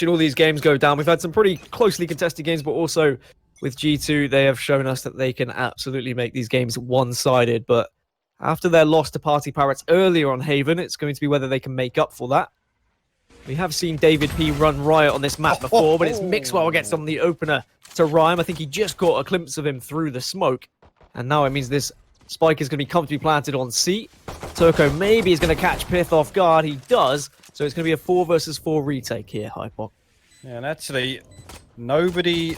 all these games go down. We've had some pretty closely contested games, but also with G2, they have shown us that they can absolutely make these games one-sided. But after their loss to Party Pirates earlier on Haven, it's going to be whether they can make up for that. We have seen David P run riot on this map before, but it's Mixwell gets on the opener to Rhyme. I think he just caught a glimpse of him through the smoke. And now it means this spike is going to be comfortably planted on C. Turco maybe is going to catch Pith off guard. He does. So it's going to be a 4 versus 4 retake here, hypoc. Yeah, and actually, nobody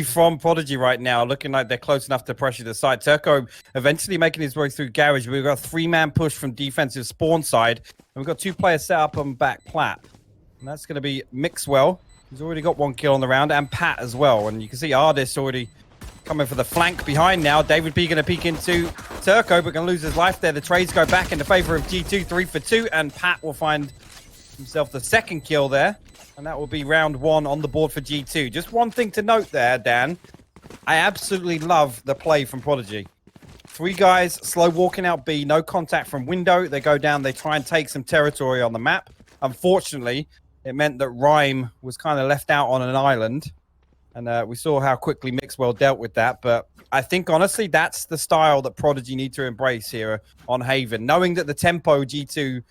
from Prodigy right now looking like they're close enough to pressure the side. Turco eventually making his way through Garage. We've got a 3-man push from defensive spawn side. And we've got 2 players set up on back plat. And that's going to be Mixwell. He's already got 1 kill on the round. And Pat as well. And you can see Ardis already coming for the flank behind now. David P going to peek into Turco, but going to lose his life there. The trades go back in the favor of G2, 3 for 2. And Pat will find himself the 2nd kill there. And that will be round 1 on the board for G2. Just one thing to note there, Dan. I absolutely love the play from Prodigy. 3 guys slow walking out B, no contact from window. They go down, they try and take some territory on the map. Unfortunately, it meant that Rhyme was kind of left out on an island. And we saw how quickly Mixwell dealt with that. But I think, honestly, that's the style that Prodigy need to embrace here on Haven. Knowing that the tempo G2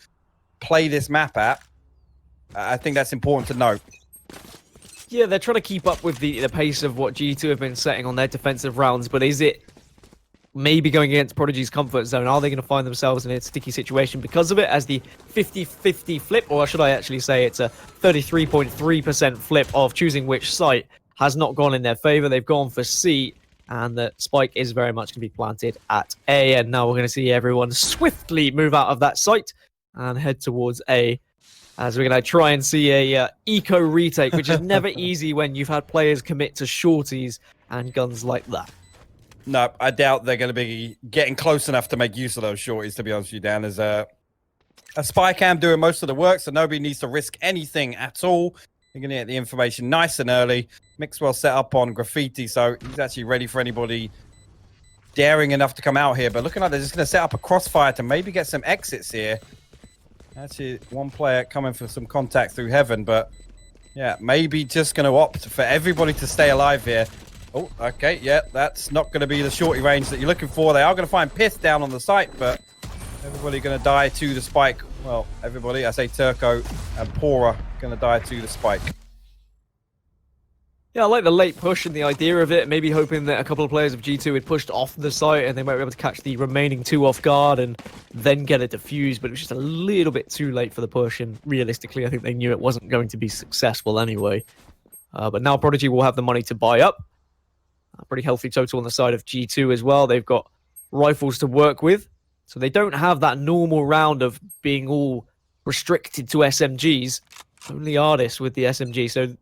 play this map at, I think that's important to note. Yeah, they're trying to keep up with the pace of what G2 have been setting on their defensive rounds, but is it maybe going against Prodigy's comfort zone? Are they going to find themselves in a sticky situation because of it, as the 50-50 flip, or should I actually say it's a 33.3% flip of choosing which site, has not gone in their favor? They've gone for C, and the spike is very much going to be planted at A, and now we're going to see everyone swiftly move out of that site and head towards A, as we're going to try and see a eco retake, which is never easy when you've had players commit to shorties and guns like that. No, I doubt they're going to be getting close enough to make use of those shorties, to be honest with you, Dan. There's a spy cam doing most of the work, so nobody needs to risk anything at all. You're going to get the information nice and early. Mixwell set up on Graffiti, so he's actually ready for anybody daring enough to come out here. But looking like they're just going to set up a crossfire to maybe get some exits here. Actually, 1 player coming for some contact through Heaven, but yeah, maybe just going to opt for everybody to stay alive here. Oh, okay, yeah, that's not going to be the shorty range that you're looking for. They are going to find Pith down on the site, but everybody going to die to the spike. Well, everybody, I say Turco and Pora going to die to the spike. Yeah, I like the late push and the idea of it, maybe hoping that a couple of players of G2 had pushed off the site and they might be able to catch the remaining 2 off guard and then get it defused, but it was just a little bit too late for the push, and realistically, I think they knew it wasn't going to be successful anyway. But now Prodigy will have the money to buy up. A pretty healthy total on the side of G2 as well. They've got rifles to work with, so they don't have that normal round of being all restricted to SMGs. Only Ardis with the SMG, so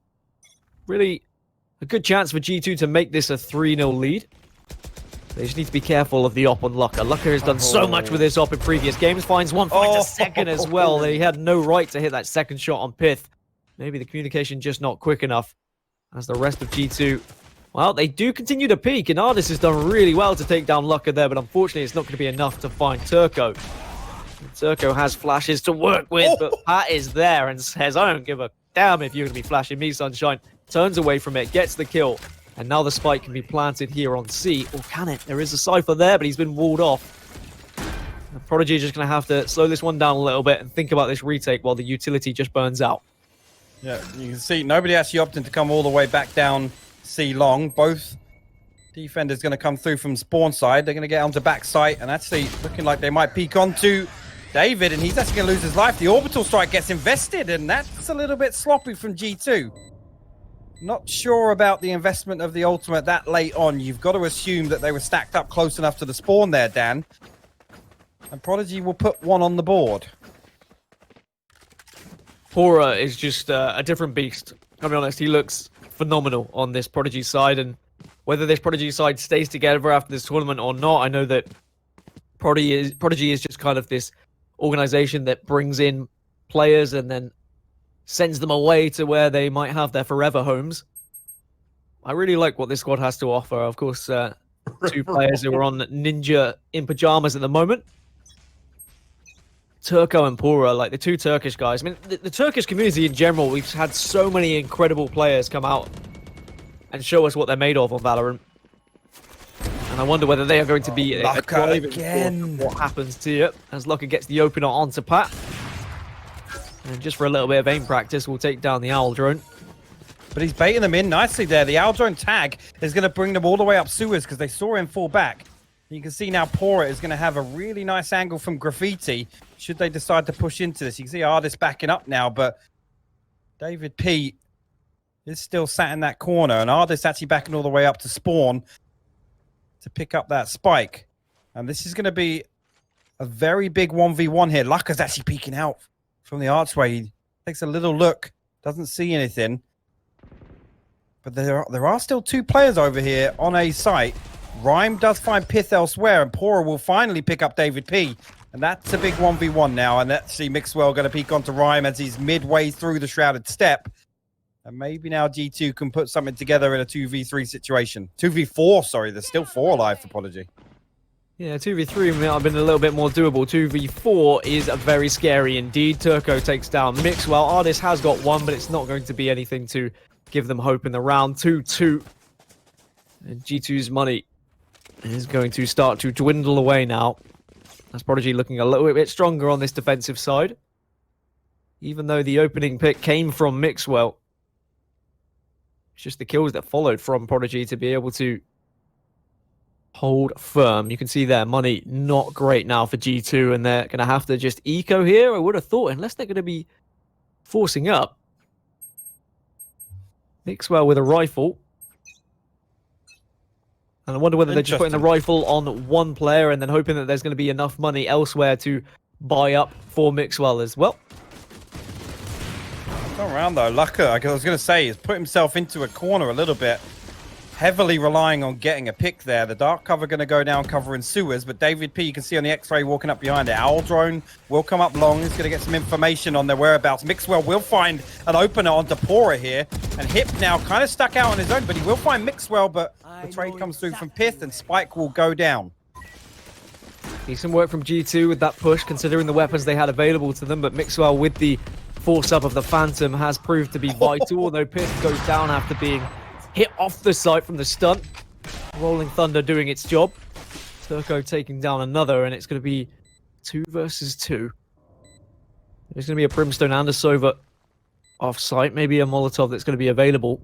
really a good chance for G2 to make this a 3-0 lead. They just need to be careful of the op on Lucka. Lucka has done so much with this op in previous games. Finds a 2nd as well. They had no right to hit that 2nd shot on Pith. Maybe the communication just not quick enough. As the rest of G2, well, they do continue to peak. And Ardis has done really well to take down Lucka there. But unfortunately, it's not going to be enough to find Turco. Turco has flashes to work with. But Pat is there and says, I don't give a damn if you're going to be flashing me, sunshine. Turns away from it, gets the kill, and now the spike can be planted here on C. Or can it? There is a Cypher there, but he's been walled off. The Prodigy is just going to have to slow this one down a little bit and think about this retake while the utility just burns out. Yeah, you can see nobody actually opting to come all the way back down C long. Both defenders going to come through from spawn side. They're going to get onto back site, and actually looking like they might peek onto David, and he's actually going to lose his life. The orbital strike gets invested, and that's a little bit sloppy from G2. Not sure about the investment of the ultimate that late on. You've got to assume that they were stacked up close enough to the spawn there, Dan. And Prodigy will put 1 on the board. Pora is just a different beast. I'll be honest, he looks phenomenal on this Prodigy side. And whether this Prodigy side stays together after this tournament or not, I know that Prodigy is just kind of this organization that brings in players and then sends them away to where they might have their forever homes. I really like what this squad has to offer. Of course, 2 players who are on Ninja in pajamas at the moment. Turco and Pura, like the two Turkish guys. I mean, the Turkish community in general, we've had so many incredible players come out and show us what they're made of on Valorant. And I wonder whether they are going to be a driving force of what happens to you as Lucka gets the opener onto Pat. And just for a little bit of aim practice, we'll take down the Owl drone. But he's baiting them in nicely there. The Owl drone tag is going to bring them all the way up sewers because they saw him fall back. You can see now Pora is going to have a really nice angle from Graffiti should they decide to push into this. You can see Artist backing up now, but David P is still sat in that corner, and Artist actually backing all the way up to spawn to pick up that spike. And this is going to be a very big 1v1 here. Lucka's actually peeking out from the archway. He takes a little look, doesn't see anything. But there are still two players over here on a site. Rhyme does find Pith elsewhere, and Pora will finally pick up David P. And that's a big 1v1 now. And actually, Mixwell going to peek onto Rhyme as he's midway through the Shrouded Step. And maybe now G2 can put something together in a 2v3 situation. 2v4, sorry. There's still 4 alive for Prodigy. Yeah, 2v3 might have been a little bit more doable. 2v4 is very scary indeed. Turco takes down Mixwell. Artist has got one, but it's not going to be anything to give them hope in the round. 2-2. And G2's money is going to start to dwindle away now. As Prodigy looking a little bit stronger on this defensive side. Even though the opening pick came from Mixwell. It's just the kills that followed from Prodigy to be able to hold firm. You can see their money not great now for G2, and they're going to have to just eco here, I would have thought, unless they're going to be forcing up. Mixwell with a rifle. And I wonder whether they're just putting the rifle on one player and then hoping that there's going to be enough money elsewhere to buy up for Mixwell as well. Not around though. Lucka, I was going to say, has put himself into a corner a little bit. Heavily relying on getting a pick there. The dark cover going to go down covering sewers, but David P, you can see on the X-ray walking up behind it. Owl drone will come up long. He's going to get some information on their whereabouts. Mixwell will find an opener onto Pora here, and Hip now kind of stuck out on his own, but he will find Mixwell, but the trade comes through from Pith, and Spike will go down. Decent work from G2 with that push, considering the weapons they had available to them, but Mixwell with the force-up of the Phantom has proved to be vital, although Pith goes down after being hit off the site from the stunt. Rolling Thunder doing its job. Turco taking down another, and it's going to be 2 versus 2. There's going to be a Brimstone and a Sova off-site. Maybe a Molotov that's going to be available.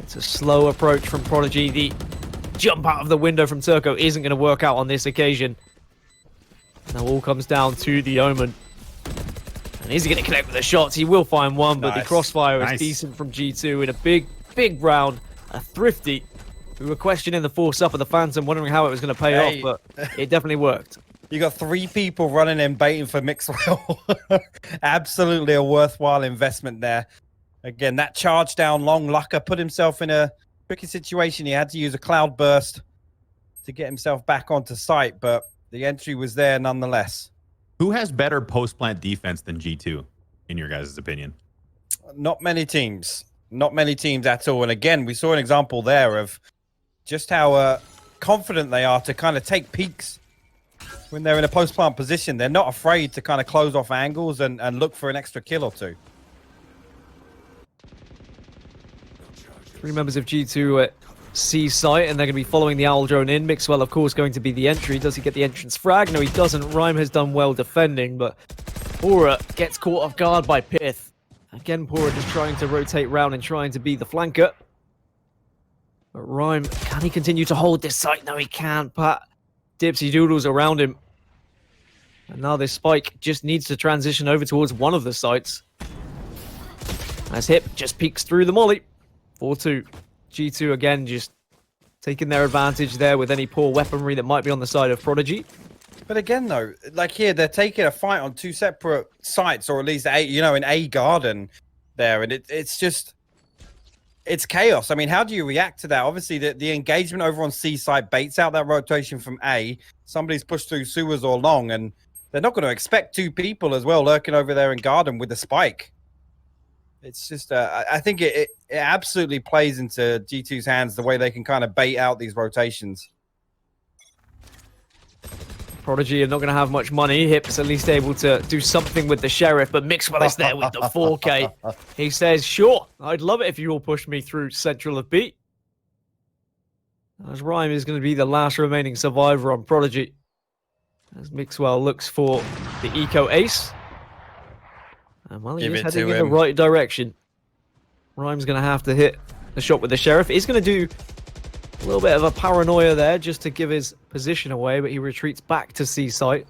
It's a slow approach from Prodigy. The jump out of the window from Turco isn't going to work out on this occasion. Now all comes down to the Omen. And is he going to connect with the shots? He will find one, but the crossfire is decent from G2 in a big round. A Thrifty. We were questioning the force up of the Phantom, wondering how it was going to pay off, but it definitely worked. You got 3 people running in baiting for Mixwell. Absolutely a worthwhile investment there. Again, that charge down long. Lucka put himself in a tricky situation. He had to use a cloud burst to get himself back onto site, but the entry was there nonetheless. Who has better post-plant defense than G2, in your guys' opinion? Not many teams. Not many teams at all. And again, we saw an example there of just how confident they are to kind of take peeks when they're in a post-plant position. They're not afraid to kind of close off angles and look for an extra kill or two. 3 members of G2 at C site, and they're going to be following the Owl drone in. Mixwell, of course, going to be the entry. Does he get the entrance frag? No, he doesn't. Rhyme has done well defending, but Pora gets caught off guard by Pith. Again, Pora just trying to rotate round and trying to be the flanker. But Rhyme, can he continue to hold this site? No, he can't. Pat Dipsy doodles around him. And now this Spike just needs to transition over towards one of the sites. As Hip just peeks through the molly. 4-2. G2 again just taking their advantage there with any poor weaponry that might be on the side of Prodigy. But again, though, like here, they're taking a fight on 2 separate sites, or at least in a garden there, and it's just it's chaos. I mean, how do you react to that? Obviously, the engagement over on C side baits out that rotation from A. Somebody's pushed through sewers or long, and they're not going to expect 2 people as well lurking over there in garden with the spike. It's just, I think it absolutely plays into G2's hands, the way they can kind of bait out these rotations. Prodigy are not going to have much money. Hip's at least able to do something with the Sheriff, but Mixwell is there with the 4K. He says, sure, I'd love it if you all push me through Central of B. As Rhyme is going to be the last remaining survivor on Prodigy. As Mixwell looks for the Eco Ace. And well, he is heading in the right direction. Rhyme's going to have to hit the shot with the Sheriff. He's going to do a little bit of a paranoia there just to give his position away, but he retreats back to C site.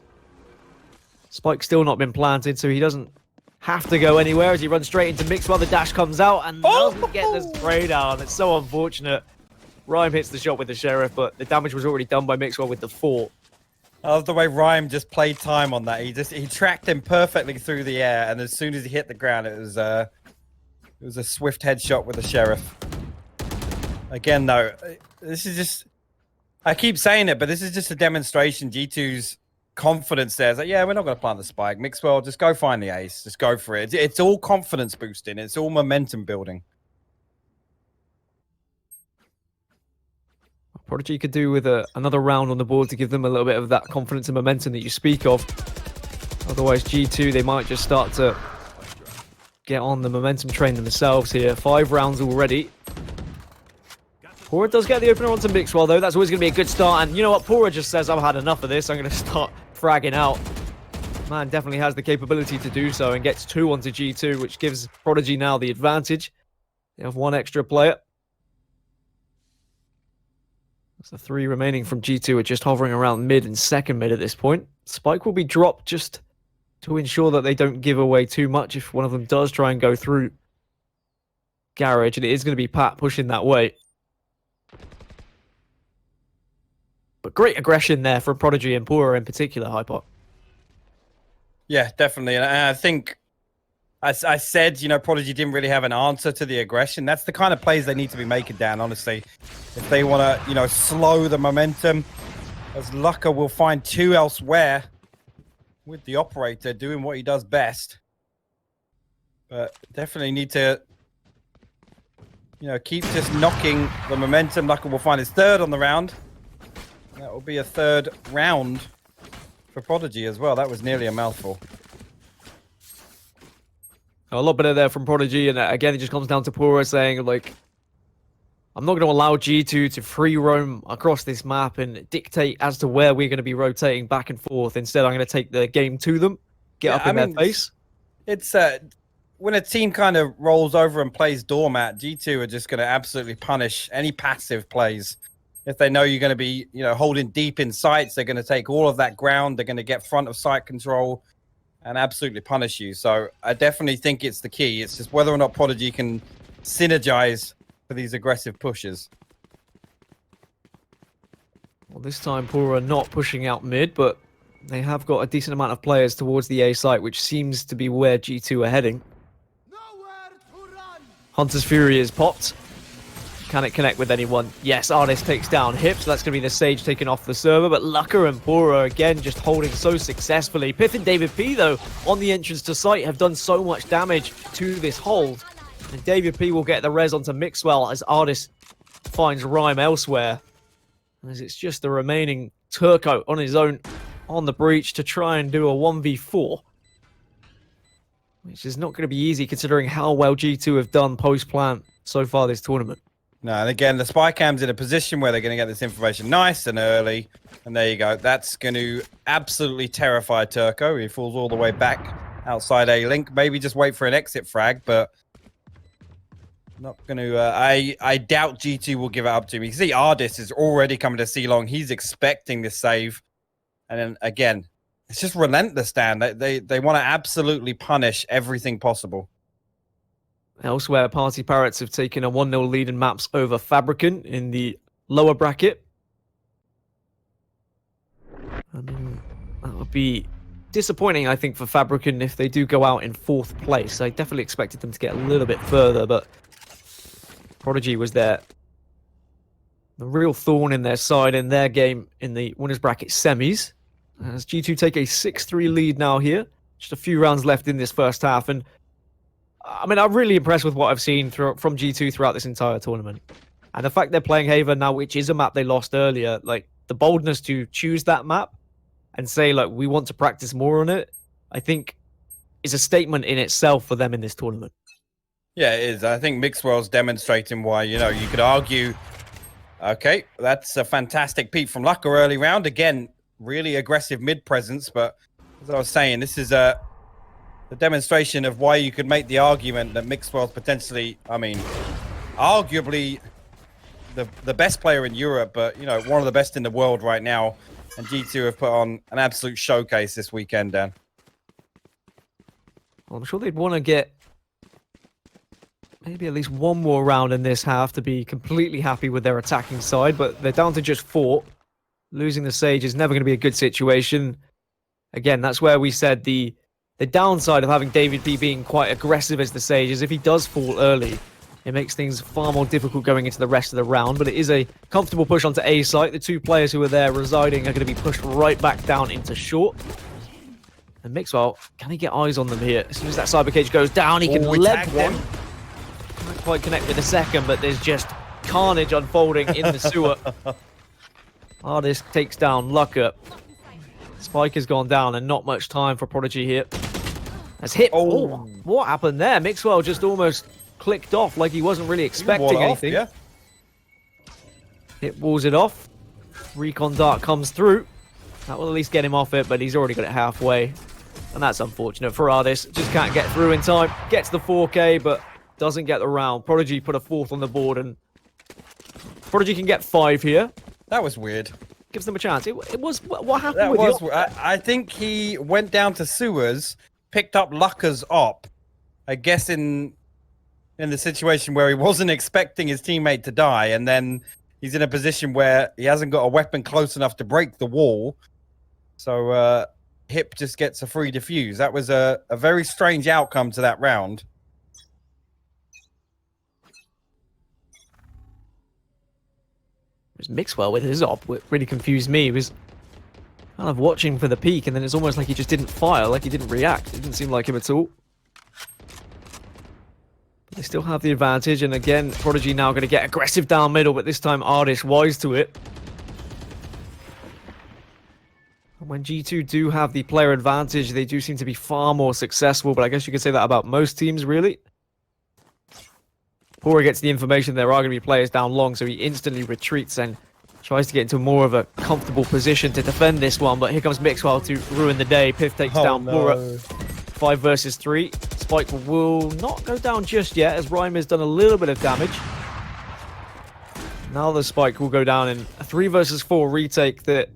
Spike's still not been planted, so he doesn't have to go anywhere as he runs straight into Mixwell. The dash comes out and doesn't get the spray down. It's so unfortunate. Rhyme hits the shot with the Sheriff, but the damage was already done by Mixwell with the 4. I love the way Rhyme just played time on that. He tracked him perfectly through the air, and as soon as he hit the ground, it was a swift headshot with the Sheriff. Again, though, this is just... I keep saying it, but this is just a demonstration. G2's confidence there is like, yeah, we're not going to plant the spike. Mixwell, just go find the ace. Just go for it. It's all confidence boosting. It's all momentum building. Prodigy could do with another round on the board to give them a little bit of that confidence and momentum that you speak of. Otherwise, G2, they might just start to get on the momentum train themselves here. 5 rounds already. Pora does get the opener onto Mixwell, though. That's always going to be a good start. And you know what? Pora just says, I've had enough of this. I'm going to start fragging out. Man definitely has the capability to do so and gets 2 onto G2, which gives Prodigy now the advantage. They have 1 extra player. That's the 3 remaining from G2 are just hovering around mid and second mid at this point. Spike will be dropped just to ensure that they don't give away too much if one of them does try and go through Garage. And it is going to be Pat pushing that way. But great aggression there from Prodigy and Pura in particular, hypoc. Yeah, definitely. And I think I said, you know, Prodigy didn't really have an answer to the aggression. That's the kind of plays they need to be making, Dan, honestly. If they want to, you know, slow the momentum, as Lucker will find 2 elsewhere with the operator doing what he does best. But definitely need to, you know, keep just knocking the momentum. Lucker will find his 3rd on the round. That will be a 3rd round for Prodigy as well. That was nearly a mouthful. A lot better there from Prodigy, and again, it just comes down to Pura saying, like, I'm not going to allow G2 to free roam across this map and dictate as to where we're going to be rotating back and forth. Instead, I'm going to take the game to them, get up in their face. It's when a team kind of rolls over and plays doormat, G2 are just going to absolutely punish any passive plays. If they know you're going to be, you know, holding deep in sights, they're going to take all of that ground. They're going to get front of sight control and absolutely punish you. So I definitely think it's the key. It's just whether or not Prodigy can synergize for these aggressive pushes. Well, this time Pura not pushing out mid, but they have got a decent amount of players towards the A site, which seems to be where G2 are heading. Hunter's Fury is popped. Can it connect with anyone? Yes, Artist takes down Hip, so that's going to be the Sage taken off the server, but Lucker and Pura again just holding so successfully. Piff and David P, though, on the entrance to site have done so much damage to this hold. And David P will get the res onto Mixwell as Artist finds Rhyme elsewhere. As it's just the remaining Turco on his own on the breach to try and do a 1v4. Which is not going to be easy considering how well G2 have done post-plant so far this tournament. No, and again, the spy cam's in a position where they're going to get this information nice and early. And there you go. That's going to absolutely terrify Turco. He falls all the way back outside A-Link. Maybe just wait for an exit frag, but not going to... I doubt G2 will give it up to him. You see, Ardis is already coming to C-Long. He's expecting this save. And then, again, it's just relentless, Dan. They want to absolutely punish everything possible. Elsewhere, Party Parrots have taken a 1-0 lead in maps over Fabricant in the lower bracket. And that would be disappointing, I think, for Fabricant if they do go out in 4th place. I definitely expected them to get a little bit further, but Prodigy was there. The real thorn in their side in their game in the winners bracket semis. As G2 take a 6-3 lead now here. Just a few rounds left in this first half, and I mean, I'm really impressed with what I've seen from G2 throughout this entire tournament. And the fact they're playing Haven now, which is a map they lost earlier, like the boldness to choose that map and say, like, we want to practice more on it, I think is a statement in itself for them in this tournament. Yeah, it is. I think Mixwell's demonstrating why, you know, you could argue, okay, that's a fantastic peep from Lucka early round. Again, really aggressive mid presence, but as I was saying, this is the demonstration of why you could make the argument that Mixwell's potentially, I mean, arguably the best player in Europe, but, you know, one of the best in the world right now. And G2 have put on an absolute showcase this weekend, Dan. Well, I'm sure they'd want to get maybe at least one more round in this half to be completely happy with their attacking side, but they're down to just 4. Losing the Sage is never going to be a good situation. Again, that's where we said the downside of having David P being quite aggressive as the Sage is if he does fall early, it makes things far more difficult going into the rest of the round, but it is a comfortable push onto A site. The 2 players who are there residing are going to be pushed right back down into short. And Mixwell, can he get eyes on them here? As soon as that cyber cage goes down, he can lead one. Can't quite connect with the second, but there's just carnage unfolding in the sewer. Artist takes down Lucka. Spike has gone down and not much time for Prodigy here. Has hit. Oh, what happened there? Mixwell just almost clicked off like he wasn't really expecting anything. Yeah. It walls it off. Recon Dart comes through. That will at least get him off it, but he's already got it halfway. And that's unfortunate for Artist. Just can't get through in time. Gets the 4K, but doesn't get the round. Prodigy put a 4th on the board, and Prodigy can get 5 here. That was weird. Gives them a chance. It was... What happened with I think he went down to sewers, picked up Lucka's op. I guess in the situation where he wasn't expecting his teammate to die, and then he's in a position where he hasn't got a weapon close enough to break the wall. So Hip just gets a free defuse. That was a very strange outcome to that round. It was Mixwell with his op. What really confused me. He was kind of watching for the peak, and then it's almost like he just didn't fire, like he didn't react. It didn't seem like him at all. They still have the advantage, and again, Prodigy now going to get aggressive down middle, but this time Artist wise to it. And when G2 do have the player advantage, they do seem to be far more successful, but I guess you could say that about most teams, really. Pora gets the information there are going to be players down long, so he instantly retreats and tries to get into more of a comfortable position to defend this one, but here comes Mixwell to ruin the day. Piff takes down Pora. 5 versus 3. Spike will not go down just yet, as Rhyme has done a little bit of damage. Now the Spike will go down in a 3 versus 4 retake that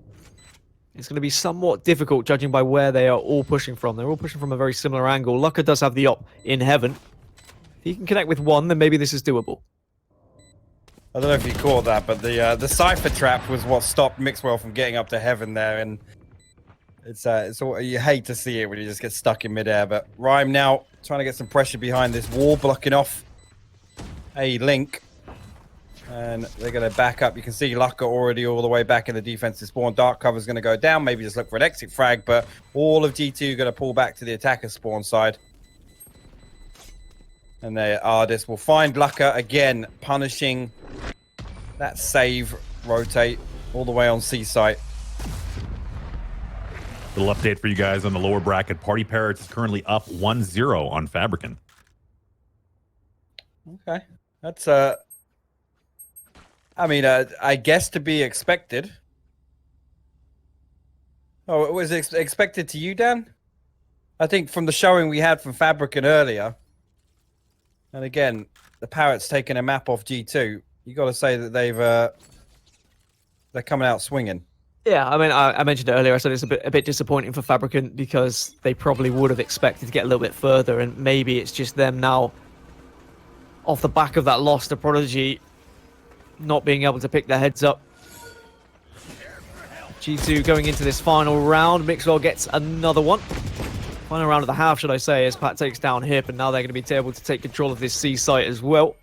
is going to be somewhat difficult, judging by where they are all pushing from. They're all pushing from a very similar angle. Lucka does have the op in heaven. If he can connect with 1, then maybe this is doable. I don't know if you caught that, but the Cypher trap was what stopped Mixwell from getting up to heaven there, and it's all, you hate to see it when you just get stuck in midair. But Rhyme now trying to get some pressure behind this wall, blocking off a link, and they're going to back up. You can see Lucka already all the way back in the defensive spawn. Dark cover's going to go down. Maybe just look for an exit frag, but all of G2 going to pull back to the attacker spawn side. And there, Artist will find Lucka again, punishing that save, rotate all the way on C site. Little update for you guys on the lower bracket. Party Parrots is currently up 1-0 on Fabricant. Okay, that's I mean, I guess to be expected. Oh, it was expected to you, Dan? I think from the showing we had from Fabricant earlier. And again, the Parrots taking a map off G2. You got to say that they're coming out swinging. Yeah, I mean, I mentioned it earlier. I said it's a bit disappointing for Fabricant because they probably would have expected to get a little bit further, and maybe it's just them now, off the back of that loss to Prodigy, not being able to pick their heads up. G2 going into this final round. Mixwell gets another one. Final round of the half, should I say, as Pat takes down Hip, and now they're going to be able to take control of this C site as well.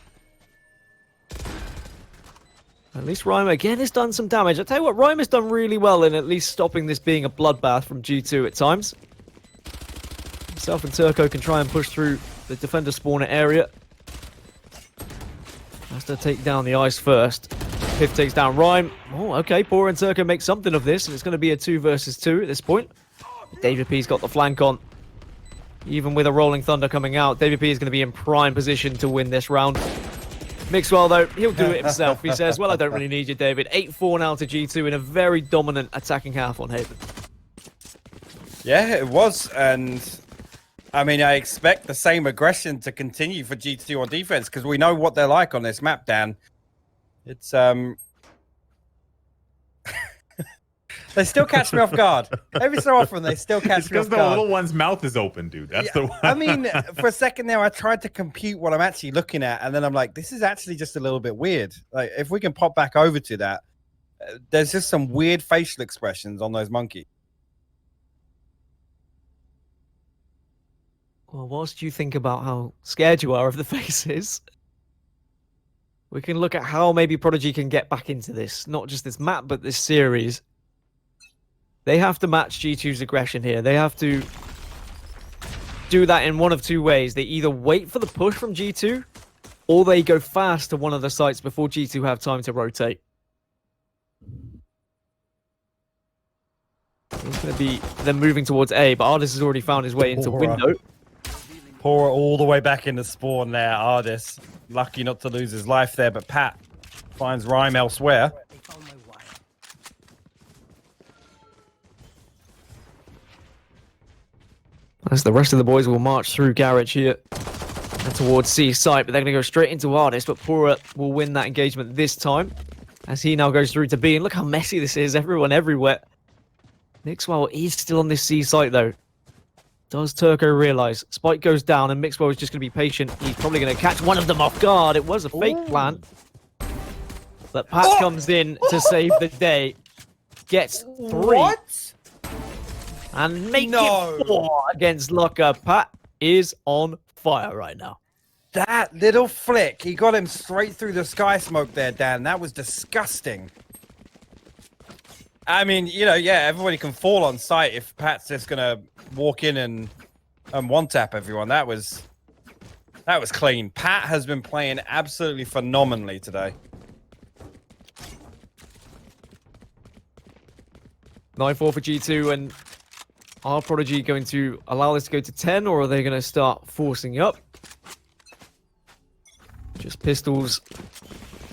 At least Rhyme again has done some damage. I tell you what, Rhyme has done really well in at least stopping this being a bloodbath from G2 at times. Himself and Turco can try and push through the defender spawner area. Has to take down the ice first. Piff takes down Rhyme. Oh, okay. Pora and Turco make something of this, and it's going to be a 2 versus 2 at this point. David P's got the flank on. Even with a Rolling Thunder coming out, David P is going to be in prime position to win this round. Mixwell, though, he'll do it himself. He says, well, I don't really need you, David. 8-4 now to G2 in a very dominant attacking half on Haven. Yeah, it was. And I mean, I expect the same aggression to continue for G2 on defense because we know what they're like on this map, Dan. It's they still catch me off guard. Every so often, they still catch me off guard. Because the little one's mouth is open, dude. That's the one. I mean, for a second there, I tried to compute what I'm actually looking at, and then I'm like, this is actually just a little bit weird. Like, if we can pop back over to that, there's just some weird facial expressions on those monkeys. Well, whilst you think about how scared you are of the faces, we can look at how maybe Prodigy can get back into this. Not just this map, but this series. They have to match G2's aggression here. They have to do that in one of two ways. They either wait for the push from G2, or they go fast to one of the sites before G2 have time to rotate. It's going to be them moving towards A, but Ardis has already found his way into window. Pora all the way back into spawn there, Ardis. Lucky not to lose his life there, but Pat finds Rhyme elsewhere. As the rest of the boys will march through Garage here and towards C site, but they're going to go straight into Ardis, but Pora will win that engagement this time as he now goes through to B. And look how messy this is, everyone everywhere. Mixwell is still on this C site though. Does Turco realize? Spike goes down and Mixwell is just going to be patient. He's probably going to catch one of them off guard. It was a fake plan. But Pat comes in to save the day. Gets 3. What? And make it 4 against Lucka. Pat is on fire right now. That little flick, he got him straight through the sky smoke there, Dan. That was disgusting. I mean, you know, yeah, everybody can fall on sight if Pat's just going to walk in and one-tap everyone. That was clean. Pat has been playing absolutely phenomenally today. 9-4 for G2, and are Prodigy going to allow this to go to 10, or are they going to start forcing up? Just pistols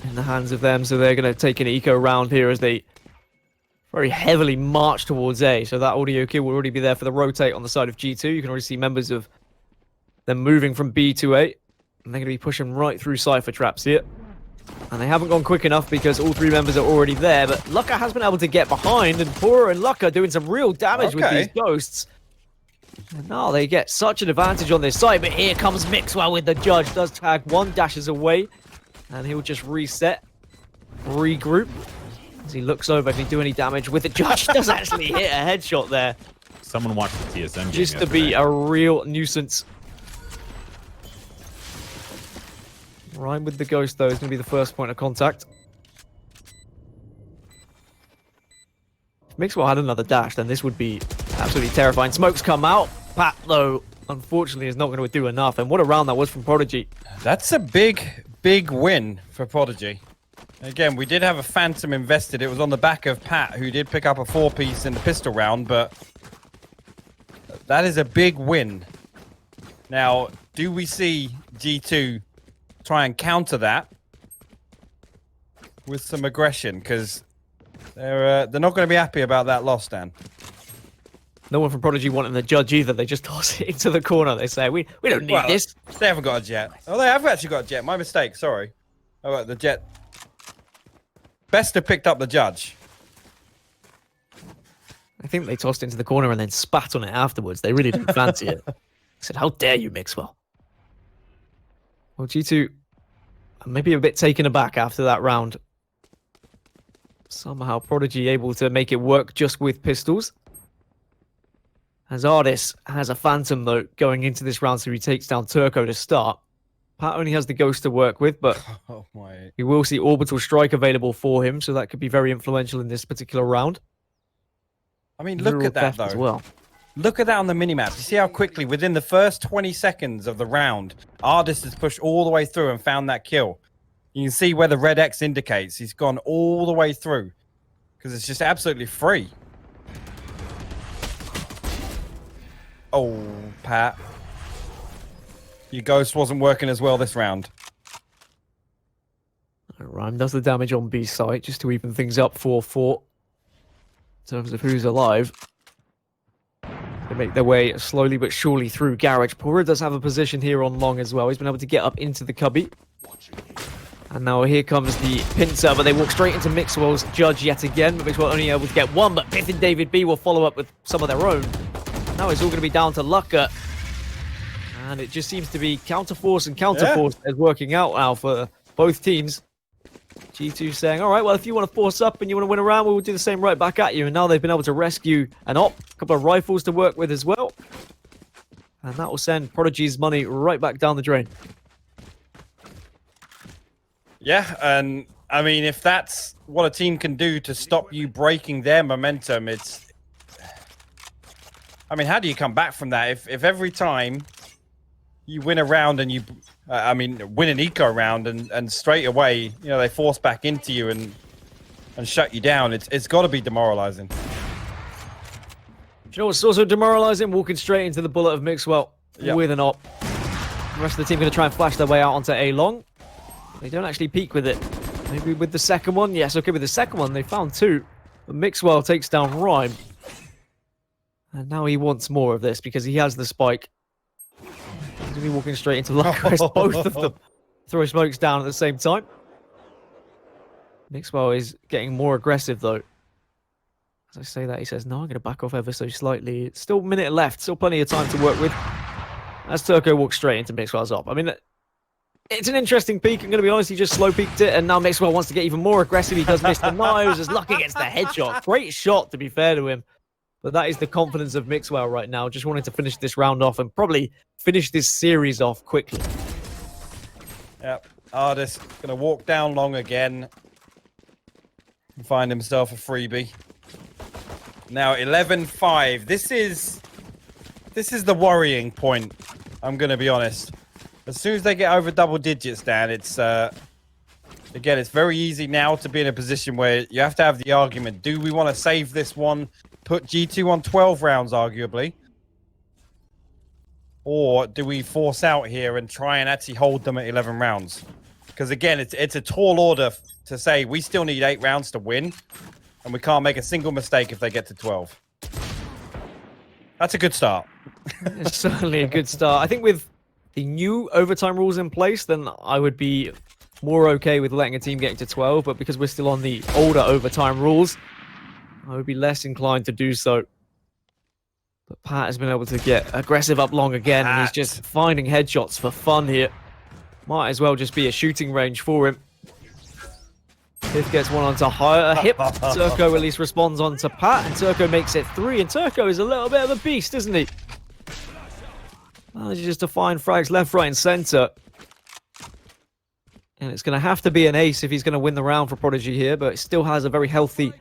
in the hands of them, so they're going to take an eco round here as they very heavily march towards A. So that audio kill will already be there for the rotate on the side of G2. You can already see members of them moving from B to A, and they're going to be pushing right through Cypher traps here. And they haven't gone quick enough because all 3 members are already there, but Lucka has been able to get behind, and Pora and Lucka doing some real damage with these ghosts. And now they get such an advantage on this side, but here comes Mixwell with the judge. Does tag 1, dashes away, and he'll just reset, regroup. As he looks over, can he do any damage with the judge? Does actually hit a headshot there. Someone watched the TSM game just to be a real nuisance. Rhyme with the ghost, though, is going to be the first point of contact. If Mixwell had another dash, then this would be absolutely terrifying. Smoke's come out. Pat, though, unfortunately, is not going to do enough. And what a round that was from Prodigy. That's a big, big win for Prodigy. Again, we did have a Phantom invested. It was on the back of Pat, who did pick up a 4-piece in the pistol round, but that is a big win. Now, do we see G2 try and counter that with some aggression? Because they're not going to be happy about that loss, Dan. No one from Prodigy wanting the judge either. They just toss it into the corner. They say, we don't need this. They haven't got a jet. Oh, they have actually got a jet. My mistake. Sorry. Oh, right, the jet. Best have picked up the judge. I think they tossed it into the corner and then spat on it afterwards. They really didn't fancy it. I said, how dare you, Mixwell? Well, G2 maybe a bit taken aback after that round. Somehow Prodigy able to make it work just with pistols. As Ardis has a Phantom, though, going into this round, so he takes down Turco to start. Pat only has the Ghost to work with, but we will see Orbital Strike available for him, so that could be very influential in this particular round. I mean, look at that, though. As well. Look at that on the minimap. You see how quickly, within the first 20 seconds of the round, Ardis has pushed all the way through and found that kill. You can see where the red X indicates. He's gone all the way through because it's just absolutely free. Oh, Pat. Your ghost wasn't working as well this round. Rhyme does the damage on B site just to even things up 4-4 in terms of who's alive. They make their way slowly but surely through Garage. Pura does have a position here on long as well. He's been able to get up into the cubby. And now here comes the pincer, but they walk straight into Mixwell's judge yet again. But Mixwell only able to get one, but Biff and David B will follow up with some of their own. Now it's all going to be down to Lucka. And it just seems to be counterforce and counterforce is working out now for both teams. G2 saying, all right, well, if you want to force up and you want to win a round, we'll do the same right back at you. And now they've been able to rescue an op, a couple of rifles to work with as well. And that will send Prodigy's money right back down the drain. Yeah, and I mean, if that's what a team can do to stop you breaking their momentum, it's... I mean, how do you come back from that? If every time you win a round and you... win an eco round and straight away, you know, they force back into you and shut you down, it's got to be demoralizing. You know what's also demoralizing? Walking straight into the bullet of Mixwell with an op. The rest of the team going to try and flash their way out onto A long. They don't actually peek with it. Maybe with the second one. Yes, okay, with the second one, they found two. But Mixwell takes down Rhyme. And now he wants more of this because he has the spike. He's going to be walking straight into Lucka. Both of them throw smokes down at the same time. Mixwell is getting more aggressive, though. As I say that, he says, no, I'm going to back off ever so slightly. It's still a minute left. Still plenty of time to work with. As Turco walks straight into Mixwell's op. I mean, it's an interesting peek. I'm going to be honest, he just slow peeked it, and now Mixwell wants to get even more aggressive. He does miss the nose as Lucka gets the headshot. Great shot, to be fair to him. But that is the confidence of Mixwell right now. Just wanting to finish this round off and probably finish this series off quickly. Yep. Artist going to walk down long again. And find himself a freebie. Now 11-5. This is the worrying point. I'm going to be honest. As soon as they get over double digits, Dan, it's again, it's very easy now to be in a position where you have to have the argument. Do we want to save this one, put G2 on 12 rounds, arguably? Or do we force out here and try and actually hold them at 11 rounds? Because again, it's a tall order to say we still need 8 rounds to win, and we can't make a single mistake if they get to 12. That's a good start. It's certainly a good start. I think with the new overtime rules in place, then I would be more okay with letting a team get to 12, but because we're still on the older overtime rules, I would be less inclined to do so. But Pat has been able to get aggressive up long again, and he's just finding headshots for fun here. Might as well just be a shooting range for him. Fifth gets one onto higher hip. Turco at least responds onto Pat, and Turco makes it 3, and Turco is a little bit of a beast, isn't he? Manages just to find frags left, right, and center. And it's going to have to be an ace if he's going to win the round for Prodigy here, but it still has a very healthy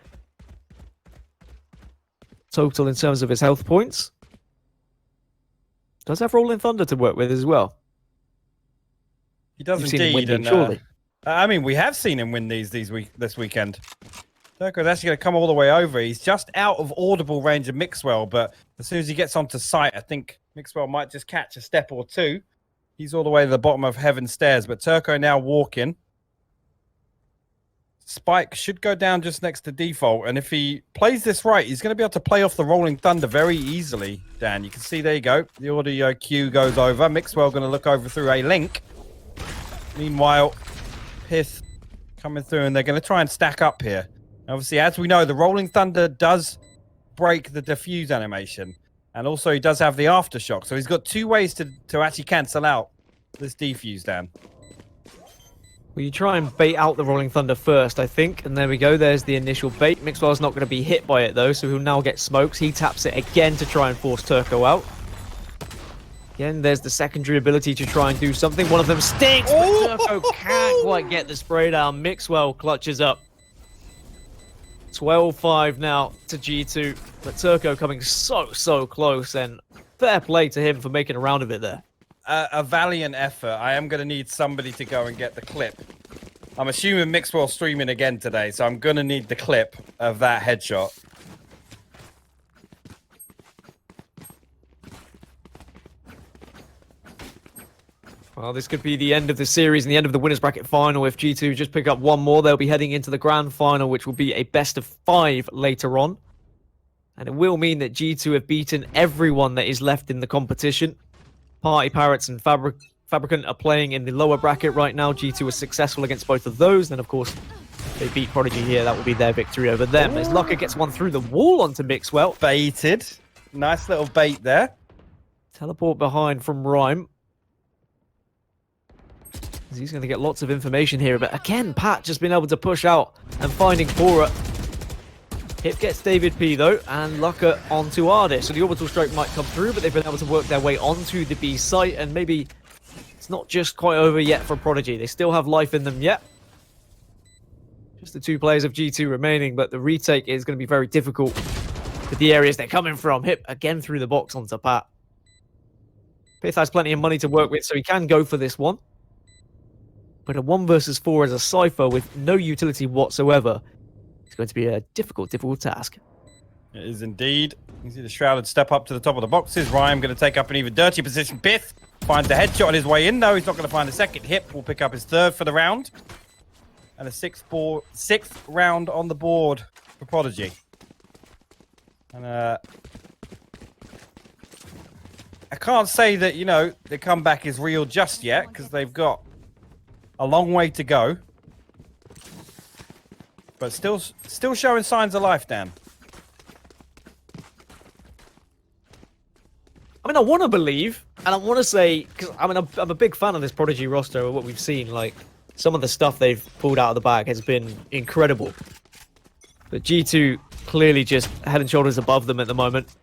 total in terms of his health points. Does have Rolling Thunder to work with as well. He does You've indeed. Seen him win, surely. I mean, we have seen him win this weekend. Turco's actually going to come all the way over. He's just out of audible range of Mixwell, but as soon as he gets onto site, I think Mixwell might just catch a step or two. He's all the way to the bottom of Heaven Stairs, but Turco now walking. Spike should go down just next to default, and if he plays this right, he's going to be able to play off the Rolling Thunder very easily, Dan. You can see, there you go. The audio cue goes over. Mixwell going to look over through a link. Meanwhile, Pith coming through, and they're going to try and stack up here. Obviously, as we know, the Rolling Thunder does break the diffuse animation. And also, he does have the aftershock. So he's got 2 ways to actually cancel out this defuse, Dan. Well, you try and bait out the Rolling Thunder first, I think. And there we go. There's the initial bait. Mixwell's not going to be hit by it, though. So he'll now get smokes. He taps it again to try and force Turco out. Again, there's the secondary ability to try and do something. One of them stinks, but Turco can't quite get the spray down. Mixwell clutches up. 12-5 now to G2, but Turco coming so close, and fair play to him for making a round of it there. A valiant effort. I am going to need somebody to go and get the clip I'm assuming Mixwell streaming again today, so I'm going to need the clip of that headshot. Well, this could be the end of the series and the end of the winners bracket final. If G2 just pick up one more, they'll be heading into the grand final, which will be a best of 5 later on. And it will mean that G2 have beaten everyone that is left in the competition. Party Parrots and Fabricant are playing in the lower bracket right now. G2 was successful against both of those. Then, of course, they beat Prodigy here. That will be their victory over them. As Lucka gets one through the wall onto Mixwell. Baited. Nice little bait there. Teleport behind from Rhyme. He's going to get lots of information here. But again, Pat just been able to push out and finding Bora. Hip gets David P though, and Lucka onto Ardis. So the orbital strike might come through, but they've been able to work their way onto the B site, and maybe it's not just quite over yet for Prodigy. They still have life in them yet. Just the 2 players of G2 remaining, but the retake is going to be very difficult with the areas they're coming from. Hip again through the box onto Pat. Pith has plenty of money to work with, so he can go for this one. But a 1 versus 4 as a Cypher with no utility whatsoever, it's going to be a difficult task. It is indeed. You see the Shrouded step up to the top of the boxes. Ryan going to take up an even dirty position. Pith finds the headshot on his way in, though. He's not going to find a second. Hip will pick up his 3rd for the round. And a 6th round on the board for Prodigy. And I can't say that, you know, the comeback is real just yet, because they've got a long way to go. But still showing signs of life, Dan. I mean, I want to believe, and I want to say, because I mean, I'm a big fan of this Prodigy roster, what we've seen. Like, some of the stuff they've pulled out of the bag has been incredible. But G2 clearly just head and shoulders above them at the moment.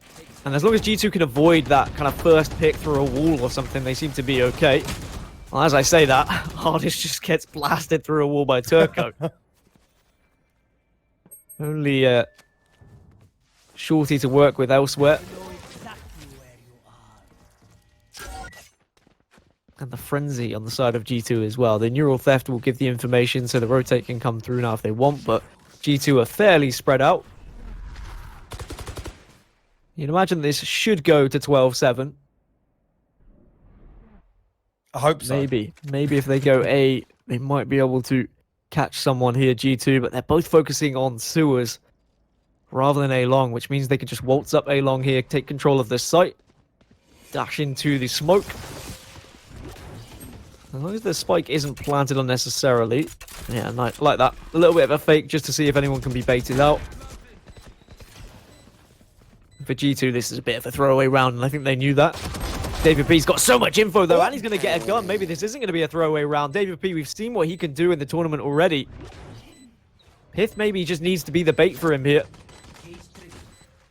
And as long as G2 can avoid that kind of first pick through a wall or something, they seem to be okay. Well, as I say that, Ardis just gets blasted through a wall by Turco. Only Shorty to work with elsewhere. And the Frenzy on the side of G2 as well. The Neural Theft will give the information so the rotate can come through now if they want, but G2 are fairly spread out. You'd imagine this should go to 12-7. I hope so. Maybe if they go A, they might be able to catch someone here, G2, but they're both focusing on sewers rather than A long, which means they could just waltz up A long here, take control of this site, dash into the smoke. As long as the spike isn't planted unnecessarily. Yeah, nice, like that. A little bit of a fake just to see if anyone can be baited out. For G2, this is a bit of a throwaway round, and I think they knew that. David P's got so much info, though, and he's going to get a gun. Maybe this isn't going to be a throwaway round. David P, we've seen what he can do in the tournament already. Pith maybe just needs to be the bait for him here.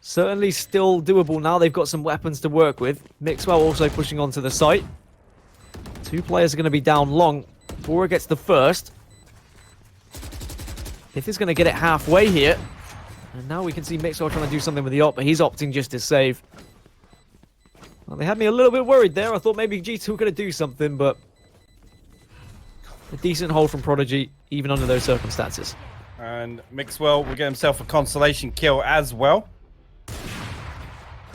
Certainly still doable now. They've got some weapons to work with. Mixwell also pushing onto the site. 2 players are going to be down long. Bora gets the first. Pith is going to get it halfway here. And now we can see Mixwell trying to do something with the op, but he's opting just to save. Well, they had me a little bit worried there. I thought maybe G2 were going to do something, but a decent hold from Prodigy, even under those circumstances. And Mixwell will get himself a consolation kill as well.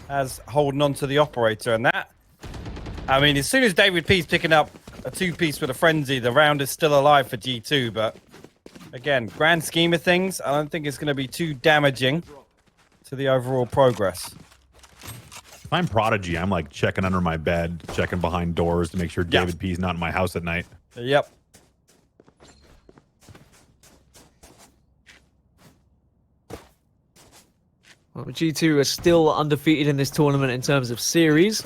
As holding on to the operator, and that, I mean, as soon as David P's picking up a 2-piece with a Frenzy, the round is still alive for G2, but again, grand scheme of things, I don't think it's going to be too damaging to the overall progress. If I'm Prodigy, I'm like checking under my bed, checking behind doors to make sure David P's not in my house at night. Yep. Well, G2 are still undefeated in this tournament in terms of series.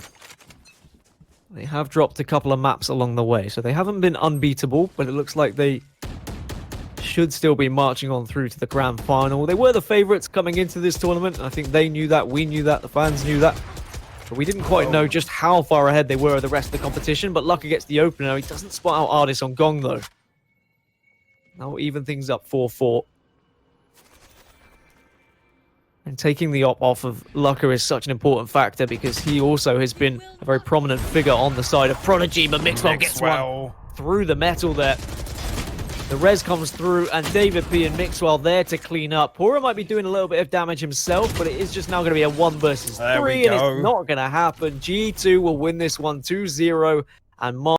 They have dropped a couple of maps along the way, so they haven't been unbeatable, but it looks like they should still be marching on through to the grand final. They were the favourites coming into this tournament, and I think they knew that, we knew that, the fans knew that. But we didn't quite know just how far ahead they were of the rest of the competition, but Lucka gets the opener. He doesn't spot out Ardis on Gong, though. Now we'll even things up 4-4. And taking the op off of Lucka is such an important factor because he also has been a very prominent figure on the side of Prodigy, but Mixwell gets one through the metal there. The res comes through, and David P and Mixwell there to clean up. Pora might be doing a little bit of damage himself, but it is just now going to be a 1 versus 3, and it's not going to happen. G2 will win this one 2-0, and